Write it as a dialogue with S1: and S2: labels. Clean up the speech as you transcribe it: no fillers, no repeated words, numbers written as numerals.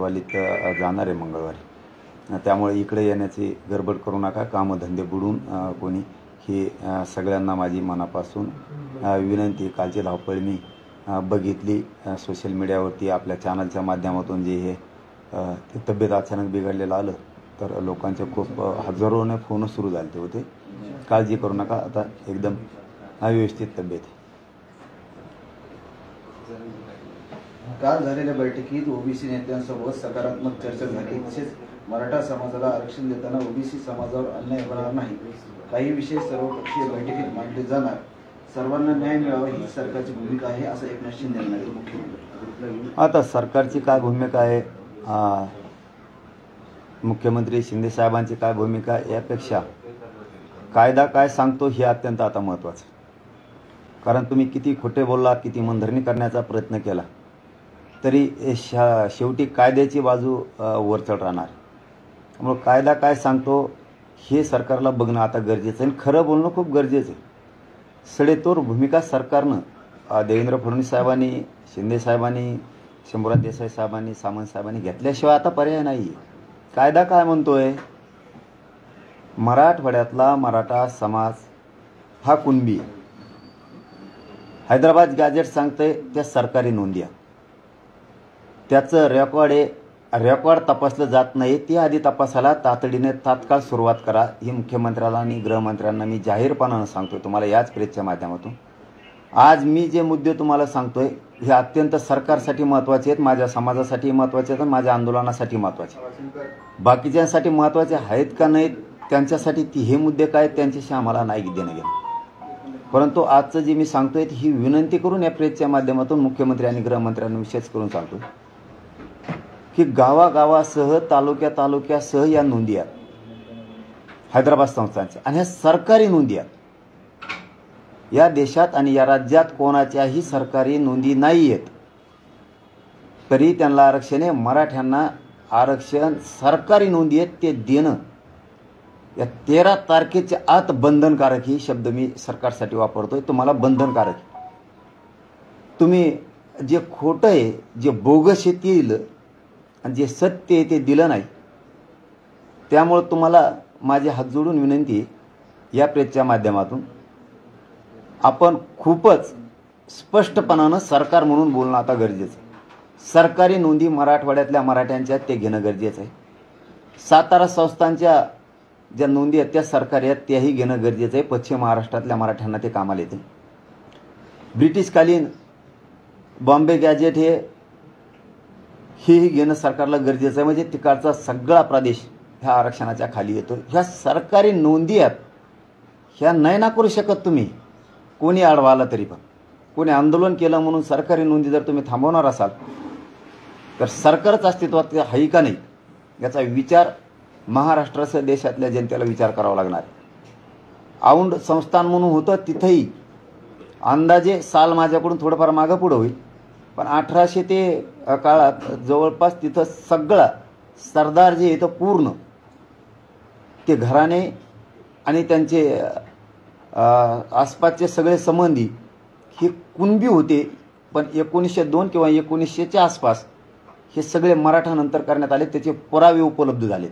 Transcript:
S1: कोतवालीत जाणार आहे मंगळवारी। त्यामुळे इकडे येण्याची गडबड करू नका, कामधंदे बुडून कोणी ही सगळ्यांना माझी मनापासून विनंती। कालची धावपळ मी बघितली सोशल मीडियावरती, आपल्या चॅनलच्या माध्यमातून जे हे तब्येत अचानक बिघडलेलं आलं तर लोकांचे खूप हजारोने फोन सुरू झाले होते। काळजी करू नका, आता एकदम व्यवस्थित तब्येत आहे।
S2: काल झालेल्या बैठकीत ओबीसी नेत्यांसोबत सकारात्मक चर्चा झाली। तसेच मराठा समाजाला आरक्षण देताना ओबीसी समाजावर अन्याय होणार नाही, काही विषय सर्वपक्षीय बैठकीत मांडले जाणार, सर्वांना न्याय मिळावा ही सरकारची भूमिका आहे, असं एकनाथ शिंदे म्हणाले। मुख्यमंत्री
S1: आता सरकारची काय भूमिका आहे, मुख्यमंत्री शिंदे साहेबांची काय भूमिका, यापेक्षा कायदा काय सांगतो हे अत्यंत आता महत्त्वाचं। कारण तुम्ही किती खोटे बोलला, किती मनधरणी करण्याचा प्रयत्न केला तरी शेवटी कायद्याची बाजू वरचढ राहणार। त्यामुळे कायदा काय सांगतो हे सरकारला बघणं आता गरजेचं आहे, खरं बोलणं खूप गरजेचं आहे। सडेतोड भूमिका सरकारनं देवेंद्र फडणवीस साहेबांनी, शिंदे साहेबांनी, शंभूराज देसाई साहेबांनी, सामंत साहेबांनी घेतल्याशिवाय आता पर्याय नाही। कायदा काय म्हणतोय, मराठवाड्यातला मराठा समाज हा कुणबी, हैदराबाद गॅजेट सांगतंय त्या सरकारी नोंदी आहे, त्याचं रेकॉर्ड तपासलं जात नाही, ते आधी तपासायला तातडीने तात्काळ सुरुवात करा, ही मुख्यमंत्र्याला आणि गृहमंत्र्यांना मी जाहीरपणानं सांगतोय तुम्हाला याच प्रेसच्या माध्यमातून। आज मी जे मुद्दे तुम्हाला सांगतोय हे अत्यंत सरकारसाठी महत्त्वाचे आहेत, माझ्या समाजासाठी महत्त्वाचे आहेत, माझ्या आंदोलनासाठी महत्त्वाचे आहेत। बाकीच्यांसाठी महत्त्वाचे आहेत का नाहीत त्यांच्यासाठी हे मुद्दे काय त्यांच्याशी आम्हाला नाही देणं घेणं, परंतु आजचं जे मी सांगतोय ही विनंती करून या प्रेसच्या माध्यमातून मुख्यमंत्री आणि गृहमंत्र्यांना विशेष करून सांगतोय की गावागावासह तालुक्यासह या नोंदी आहेत हैदराबाद संस्थांच्या, आणि ह्या सरकारी नोंदी आहेत। या देशात आणि या राज्यात कोणाच्याही सरकारी नोंदी नाही आहेत, तरी त्यांना आरक्षण आहे। मराठ्यांना आरक्षण सरकारी नोंदी आहेत ते देणं या 13 तारखेच्या आत बंधनकारक, ही शब्द मी सरकारसाठी वापरतोय, तुम्हाला बंधनकारक। तुम्ही जे खोटं आहे, जे बोगस आहे ते दिलं आणि जे सत्य आहे ते दिलं नाही। त्यामुळे तुम्हाला माझी हात जोडून विनंती आहे, या प्रेसच्या माध्यमातून आपण खूपच स्पष्टपणानं सरकार म्हणून बोलणं आता गरजेचं आहे। सरकारी नोंदी मराठवाड्यातल्या मराठ्यांच्या ते घेणं गरजेचं आहे। सातारा संस्थांच्या ज्या नोंदी आहेत त्या सरकारी आहेत त्याही घेणं गरजेचं आहे, पश्चिम महाराष्ट्रातल्या मराठ्यांना ते कामाला येते। ब्रिटिशकालीन बॉम्बे गॅजेट हेही घेणं सरकारला गरजेचं आहे, म्हणजे तिकडचा सगळा प्रदेश ह्या आरक्षणाच्या खाली येतो। ह्या सरकारी नोंदी आहेत, ह्या नाही ना करू शकत तुम्ही, कोणी आडवा आला तरी पण। कोणी आंदोलन केलं म्हणून सरकारी नोंदी जर तुम्ही थांबवणार असाल तर सरकारच अस्तित्वात आहे का नाही याचा विचार महाराष्ट्रासह देशातल्या जनतेला विचार करावा लागणार। औंध संस्थान म्हणून होतं, तिथंही अंदाजे साल माझ्याकडून थोडंफार मागं पुढं होईल, पण 1800 ते काळात जवळपास तिथं सगळा सरदार जे येतं पूर्ण ते घराणे आणि त्यांचे आसपासचे सगळे संबंधी हे कुणबी होते। पण 1902 किंवा 1900च्या आसपास हे सगळे मराठा नंतर करण्यात आले, त्याचे पुरावे उपलब्ध झालेत।